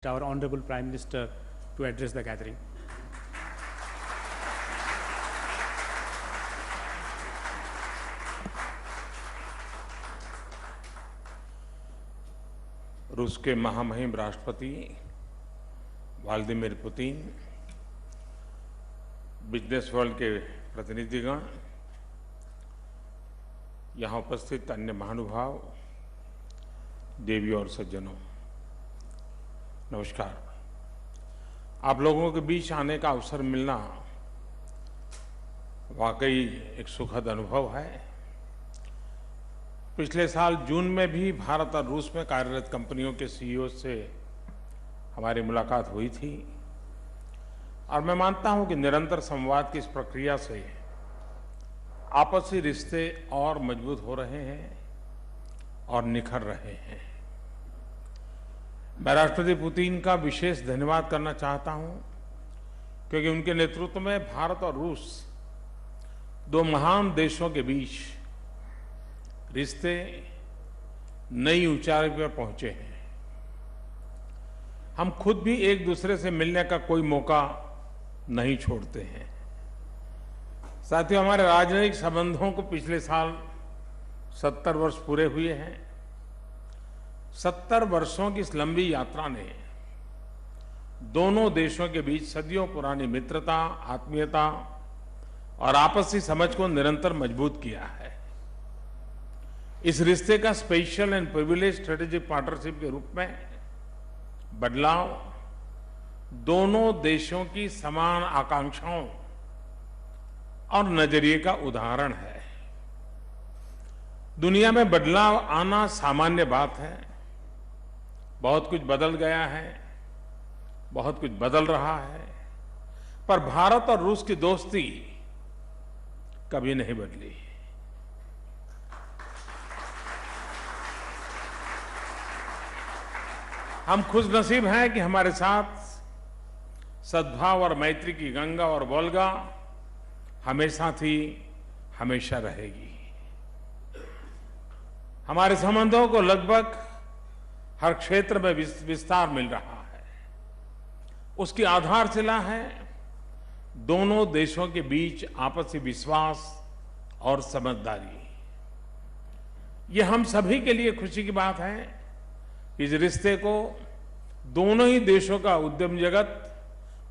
our Honorable Prime Minister to address the gathering. रूस के महामहिम राष्ट्रपति व्लादिमीर पुतिन, बिजनेस वर्ल्ड के प्रतिनिधिगण, यहाँ उपस्थित अन्य महानुभाव, देवी और सज्जनों, नमस्कार। आप लोगों के बीच आने का अवसर मिलना वाकई एक सुखद अनुभव है। पिछले साल जून में भी भारत और रूस में कार्यरत कंपनियों के सीईओ से हमारी मुलाकात हुई थी और मैं मानता हूं कि निरंतर संवाद की इस प्रक्रिया से आपसी रिश्ते और मजबूत हो रहे हैं और निखर रहे हैं। मैं राष्ट्रपति पुतिन का विशेष धन्यवाद करना चाहता हूं क्योंकि उनके नेतृत्व में भारत और रूस दो महान देशों के बीच रिश्ते नई ऊंचाई पर पहुंचे हैं। हम खुद भी एक दूसरे से मिलने का कोई मौका नहीं छोड़ते हैं। साथियों, हमारे राजनयिक संबंधों को पिछले साल 70 वर्ष पूरे हुए हैं। 70 वर्षों की इस लंबी यात्रा ने दोनों देशों के बीच सदियों पुरानी मित्रता, आत्मीयता और आपसी समझ को निरंतर मजबूत किया है। इस रिश्ते का special and privilege strategic partnership के रूप में बदलाव दोनों देशों की समान आकांक्षाओं और नजरिए का उदाहरण है। दुनिया में बदलाव आना सामान्य बात है। बहुत कुछ बदल गया है, बहुत कुछ बदल रहा है, पर भारत और रूस की दोस्ती कभी नहीं बदली। हम खुशनसीब हैं कि हमारे साथ सद्भाव और मैत्री की गंगा और वोल्गा हमेशा थी, हमेशा रहेगी। हमारे संबंधों को लगभग हर क्षेत्र में विस्तार मिल रहा है। उसकी आधारशिला है दोनों देशों के बीच आपसी विश्वास और समझदारी। ये हम सभी के लिए खुशी की बात है। इस रिश्ते को दोनों ही देशों का उद्यम जगत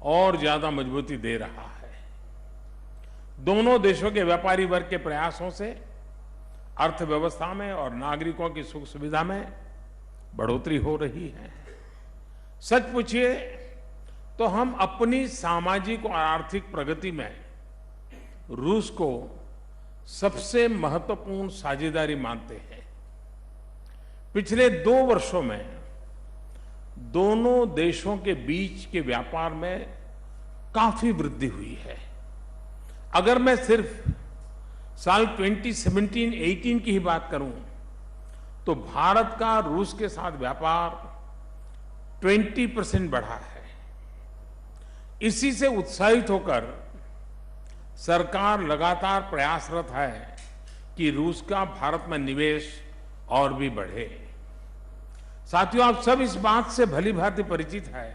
और ज्यादा मजबूती दे रहा है। दोनों देशों के व्यापारी वर्ग के प्रयासों से अर्थव्यवस्था में और नागरिकों की सुख सुविधा में बढ़ोतरी हो रही है। सच पूछिए तो हम अपनी सामाजिक और आर्थिक प्रगति में रूस को सबसे महत्वपूर्ण साझेदारी मानते हैं। पिछले 2 वर्षों में दोनों देशों के बीच के व्यापार में काफी वृद्धि हुई है। अगर मैं सिर्फ साल 2017-18 की ही बात करूं तो भारत का रूस के साथ व्यापार 20% बढ़ा है। इसी से उत्साहित होकर सरकार लगातार प्रयासरत है कि रूस का भारत में निवेश और भी बढ़े। साथियों, आप सब इस बात से भली भांति परिचित है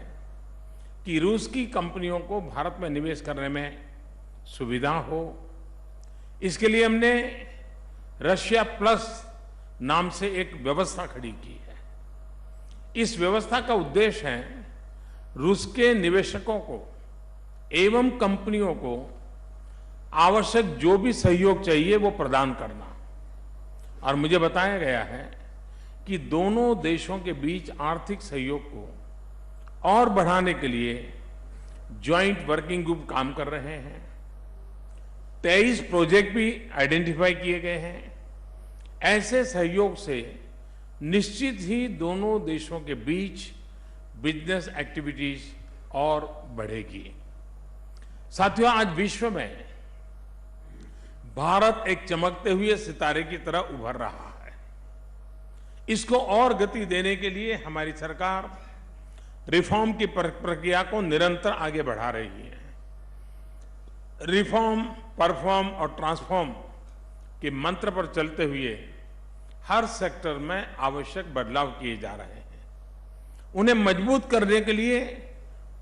कि रूस की कंपनियों को भारत में निवेश करने में सुविधा हो, इसके लिए हमने रशिया प्लस नाम से एक व्यवस्था खड़ी की है। इस व्यवस्था का उद्देश्य है रूस के निवेशकों को एवं कंपनियों को आवश्यक जो भी सहयोग चाहिए वो प्रदान करना। और मुझे बताया गया है कि दोनों देशों के बीच आर्थिक सहयोग को और बढ़ाने के लिए ज्वाइंट वर्किंग ग्रुप काम कर रहे हैं। 23 प्रोजेक्ट भी आइडेंटिफाई किए गए हैं। ऐसे सहयोग से निश्चित ही दोनों देशों के बीच बिजनेस एक्टिविटीज और बढ़ेगी। साथियों, आज विश्व में भारत एक चमकते हुए सितारे की तरह उभर रहा है। इसको और गति देने के लिए हमारी सरकार रिफॉर्म की प्रक्रिया को निरंतर आगे बढ़ा रही है। रिफॉर्म, परफॉर्म और ट्रांसफॉर्म के मंत्र पर चलते हुए हर सेक्टर में आवश्यक बदलाव किए जा रहे हैं। उन्हें मजबूत करने के लिए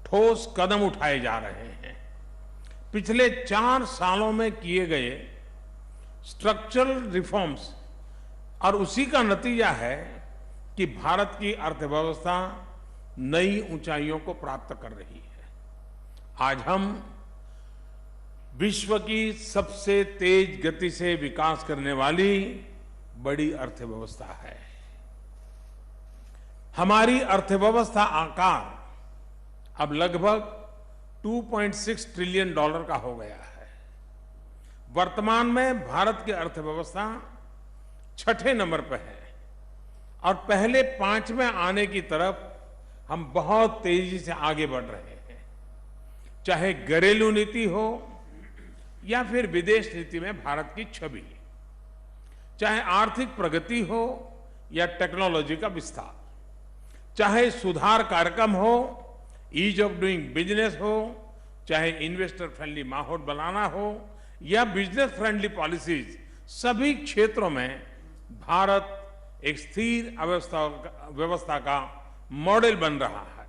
ठोस कदम उठाए जा रहे हैं। पिछले 4 सालों में किए गए स्ट्रक्चरल रिफॉर्म्स और उसी का नतीजा है कि भारत की अर्थव्यवस्था नई ऊंचाइयों को प्राप्त कर रही है। आज हम विश्व की सबसे तेज गति से विकास करने वाली बड़ी अर्थव्यवस्था है। हमारी अर्थव्यवस्था आकार अब लगभग 2.6 ट्रिलियन डॉलर का हो गया है। वर्तमान में भारत की अर्थव्यवस्था 6ठे नंबर पर है और पहले 5 में आने की तरफ हम बहुत तेजी से आगे बढ़ रहे हैं। चाहे घरेलू नीति हो या फिर विदेश नीति में भारत की छवि, चाहे आर्थिक प्रगति हो या टेक्नोलॉजी का विस्तार, चाहे सुधार कार्यक्रम हो, ईज ऑफ डूइंग बिजनेस हो, चाहे इन्वेस्टर फ्रेंडली माहौल बनाना हो या बिजनेस फ्रेंडली पॉलिसीज, सभी क्षेत्रों में भारत एक स्थिर व्यवस्था का मॉडल बन रहा है।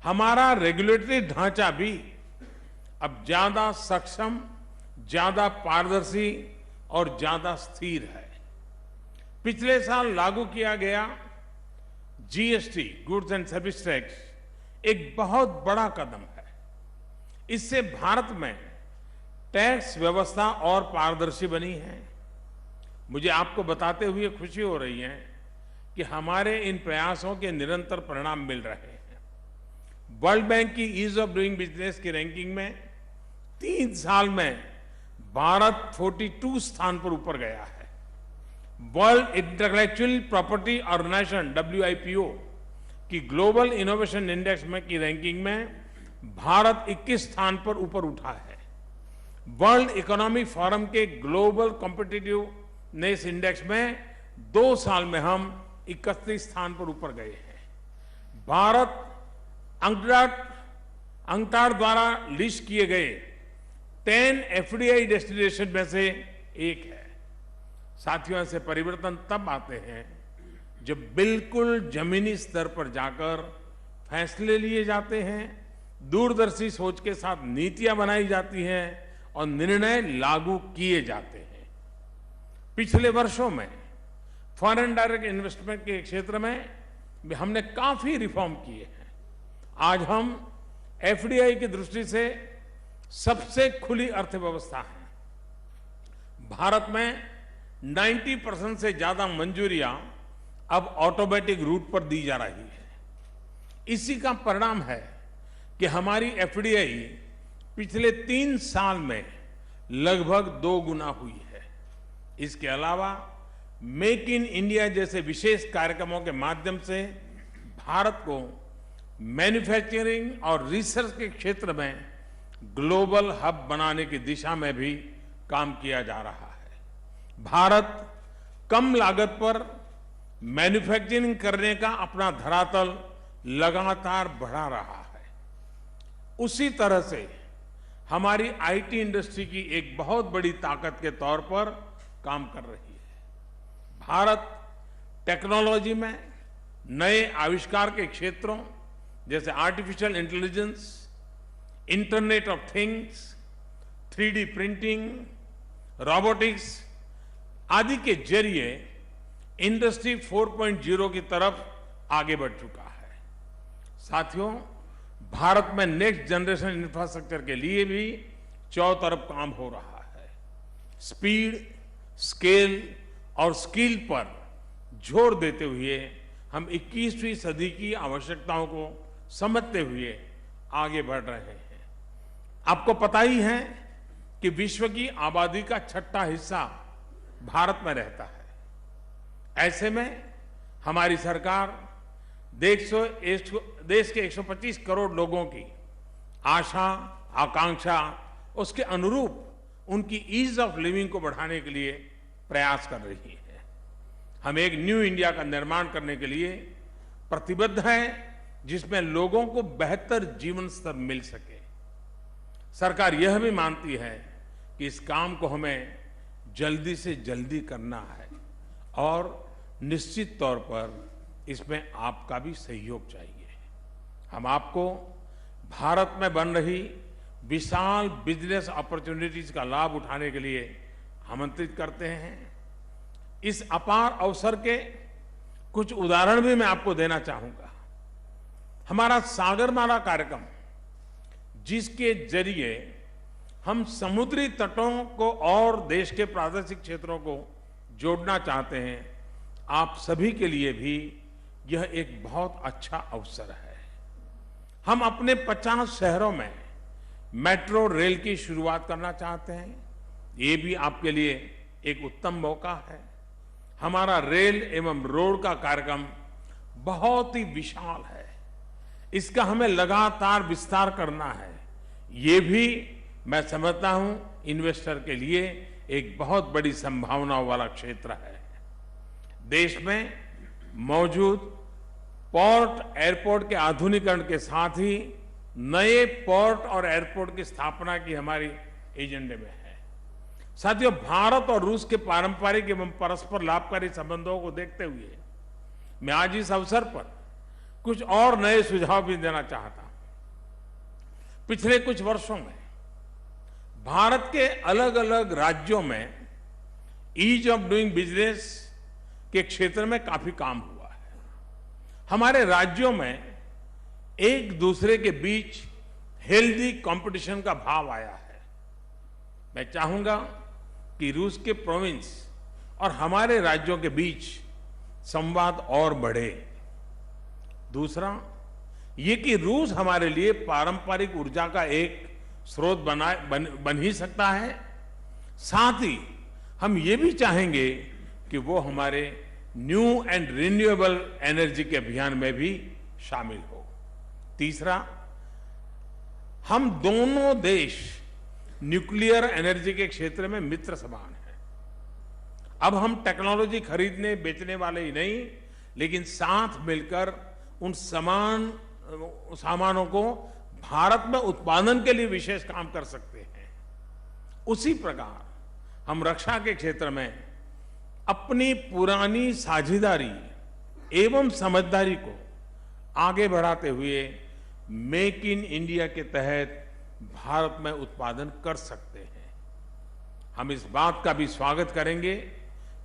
हमारा रेगुलेटरी ढांचा भी अब ज्यादा सक्षम, ज्यादा पारदर्शी और ज्यादा स्थिर है। पिछले साल लागू किया गया GST, goods and service tax, एक बहुत बड़ा कदम है। इससे भारत में टैक्स व्यवस्था और पारदर्शी बनी है। मुझे आपको बताते हुए खुशी हो रही है कि हमारे इन प्रयासों के निरंतर परिणाम मिल रहे हैं। वर्ल्ड बैंक की ईज ऑफ डूइंग बिजनेस की रैंकिंग में 3 साल में भारत 42 स्थान पर ऊपर गया है। World intellectual property organization WIPO की ग्लोबल इनोवेशन इंडेक्स में की रैंकिंग में भारत 21 स्थान पर ऊपर उठा है। वर्ल्ड इकोनॉमिक फोरम के ग्लोबल कॉम्पिटिटिवनेस इंडेक्स में 2 साल में हम 31 स्थान पर ऊपर गए हैं। भारत अंकटाड द्वारा लिस्ट किए गए 10 FDI डेस्टिनेशन में से एक है। साथियों, ऐसे परिवर्तन तब आते हैं जब बिल्कुल जमीनी स्तर पर जाकर फैसले लिए जाते हैं, दूरदर्शी सोच के साथ नीतियां बनाई जाती हैं और निर्णय लागू किए जाते हैं। पिछले वर्षों में फॉरेन डायरेक्ट इन्वेस्टमेंट के क्षेत्र में हमने काफी रिफॉर्म किए हैं। आज हम FDI की दृष्टि से सबसे खुली अर्थव्यवस्था है। भारत में 90% से ज्यादा मंजूरियां अब ऑटोमेटिक रूट पर दी जा रही है। इसी का परिणाम है कि हमारी FDI पिछले 3 साल में लगभग 2 गुना हुई है। इसके अलावा मेक इन इंडिया जैसे विशेष कार्यक्रमों के माध्यम से भारत को मैन्युफैक्चरिंग और रिसर्च के क्षेत्र में ग्लोबल हब बनाने की दिशा में भी काम किया जा रहा है। भारत कम लागत पर मैन्युफैक्चरिंग करने का अपना धरातल लगातार बढ़ा रहा है। उसी तरह से हमारी IT इंडस्ट्री की एक बहुत बड़ी ताकत के तौर पर काम कर रही है। भारत टेक्नोलॉजी में नए आविष्कार के क्षेत्रों जैसे artificial intelligence, internet of things, 3D printing, robotics आदि के जरिए इंडस्ट्री 4.0 की तरफ आगे बढ़ चुका है। साथियों, भारत में नेक्स्ट जनरेशन इंफ्रास्ट्रक्चर के लिए भी चौतरफ काम हो रहा है। स्पीड, स्केल और स्किल पर जोर देते हुए हम 21वीं सदी की आवश्यकताओं को समझते हुए आगे बढ़ रहे हैं। आपको पता ही है कि विश्व की आबादी का 6ठा हिस्सा भारत में रहता है। ऐसे में हमारी सरकार देश के 125 करोड़ लोगों की आशा, आकांक्षा, उसके अनुरूप उनकी ईज ऑफ लिविंग को बढ़ाने के लिए प्रयास कर रही है। हम एक न्यू इंडिया का निर्माण करने के लिए प्रतिबद्ध हैं, जिसमें लोगों को बेहतर जीवन स्तर मिल सके। सरकार यह भी मानती है कि इस काम को हमें जल्दी से जल्दी करना है और निश्चित तौर पर इसमें आपका भी सहयोग चाहिए। हम आपको भारत में बन रही विशाल बिजनेस अपॉर्चुनिटीज का लाभ उठाने के लिए आमंत्रित करते हैं। इस अपार अवसर के कुछ उदाहरण भी मैं आपको देना चाहूंगा। हमारा सागरमाला कार्यक्रम, जिसके जरिए हम समुद्री तटों को और देश के प्रादेशिक क्षेत्रों को जोड़ना चाहते हैं, आप सभी के लिए भी यह एक बहुत अच्छा अवसर है। हम अपने 50 शहरों में मेट्रो रेल की शुरुआत करना चाहते हैं। ये भी आपके लिए एक उत्तम मौका है। हमारा रेल एवं रोड का कार्यक्रम बहुत ही विशाल है। इसका हमें लगातार विस्तार करना है। ये भी मैं समझता हूं इन्वेस्टर के लिए एक बहुत बड़ी संभावनाओं वाला क्षेत्र है। देश में मौजूद पोर्ट एयरपोर्ट के आधुनिकीकरण के साथ ही नए पोर्ट और एयरपोर्ट की स्थापना की हमारी एजेंडे में है। साथियों, भारत और रूस के पारंपरिक एवं परस्पर लाभकारी संबंधों को देखते हुए मैं आज इस अवसर पर कुछ और नए सुझाव भी देना चाहता हूं। पिछले कुछ वर्षों में भारत के अलग अलग राज्यों में ईज ऑफ डूइंग बिजनेस के क्षेत्र में काफी काम हुआ है। हमारे राज्यों में एक दूसरे के बीच हेल्दी कंपटीशन का भाव आया है। मैं चाहूंगा कि रूस के प्रोविंस और हमारे राज्यों के बीच संवाद और बढ़े। दूसरा, ये कि रूस हमारे लिए पारंपरिक ऊर्जा का एक स्रोत बन ही सकता है। साथ ही हम ये भी चाहेंगे कि वो हमारे न्यू एंड रिन्यूएबल एनर्जी के अभियान में भी शामिल हो। तीसरा, हम दोनों देश न्यूक्लियर एनर्जी के क्षेत्र में मित्र समान हैं। अब हम टेक्नोलॉजी खरीदने बेचने वाले ही नहीं, लेकिन साथ मिलकर उन सामानों को भारत में उत्पादन के लिए विशेष काम कर सकते हैं। उसी प्रकार हम रक्षा के क्षेत्र में अपनी पुरानी साझेदारी एवं समझदारी को आगे बढ़ाते हुए मेक इन इंडिया के तहत भारत में उत्पादन कर सकते हैं। हम इस बात का भी स्वागत करेंगे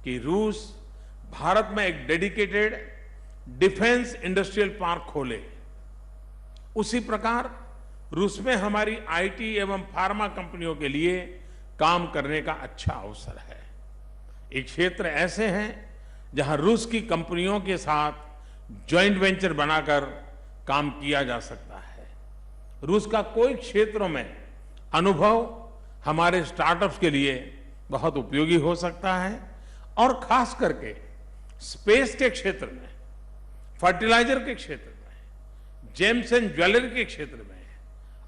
कि रूस भारत में एक डेडिकेटेड डिफेंस इंडस्ट्रियल पार्क खोले। उसी प्रकार रूस में हमारी आईटी एवं फार्मा कंपनियों के लिए काम करने का अच्छा अवसर है। ये क्षेत्र ऐसे हैं जहां रूस की कंपनियों के साथ जॉइंट वेंचर बनाकर काम किया जा सकता है। रूस का कोई क्षेत्रों में अनुभव हमारे स्टार्टअप्स के लिए बहुत उपयोगी हो सकता है और खास करके स्पेस के क्षेत्र में, फर्टिलाइजर के क्षेत्र में, जेम्स एंड ज्वेलरी के क्षेत्र में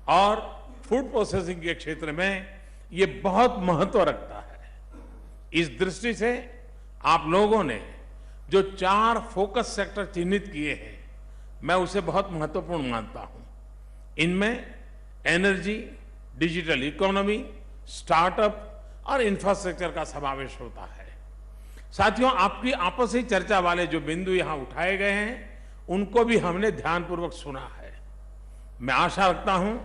और फूड प्रोसेसिंग के क्षेत्र में ये बहुत महत्व रखता है। इस दृष्टि से आप लोगों ने जो 4 फोकस सेक्टर चिन्हित किए हैं, मैं उसे बहुत महत्वपूर्ण मानता हूं। इनमें एनर्जी, डिजिटल इकोनॉमी, स्टार्टअप और इंफ्रास्ट्रक्चर का समावेश होता है। साथियों, आपकी आपसी चर्चा वाले जो बिंदु यहां उठाए गए हैं, उनको भी हमने ध्यानपूर्वक सुना है। मैं आशा रखता हूं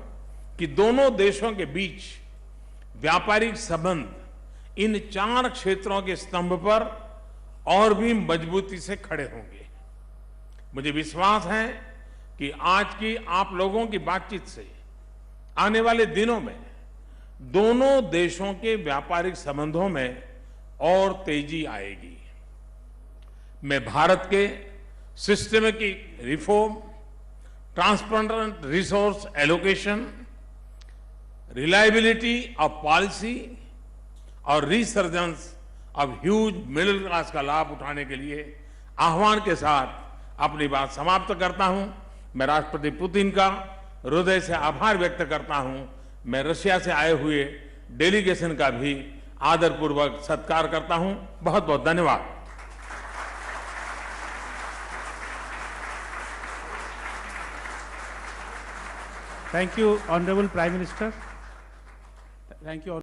कि दोनों देशों के बीच व्यापारिक संबंध इन 4 क्षेत्रों के स्तंभ पर और भी मजबूती से खड़े होंगे। मुझे विश्वास है कि आज की आप लोगों की बातचीत से आने वाले दिनों में दोनों देशों के व्यापारिक संबंधों में और तेजी आएगी। मैं भारत के systematic reform, transparent resource allocation, reliability of policy और resurgence of huge middle class का लाभ उठाने के लिए आह्वान के साथ अपनी बात समाप्त करता हूं। मैं राष्ट्रपति पुतिन का हृदय से आभार व्यक्त करता हूं। मैं रशिया से आए हुए डेलीगेशन का भी आदरपूर्वक सत्कार करता हूं। बहुत बहुत धन्यवाद। Thank you, Honorable Prime Minister. Thank you.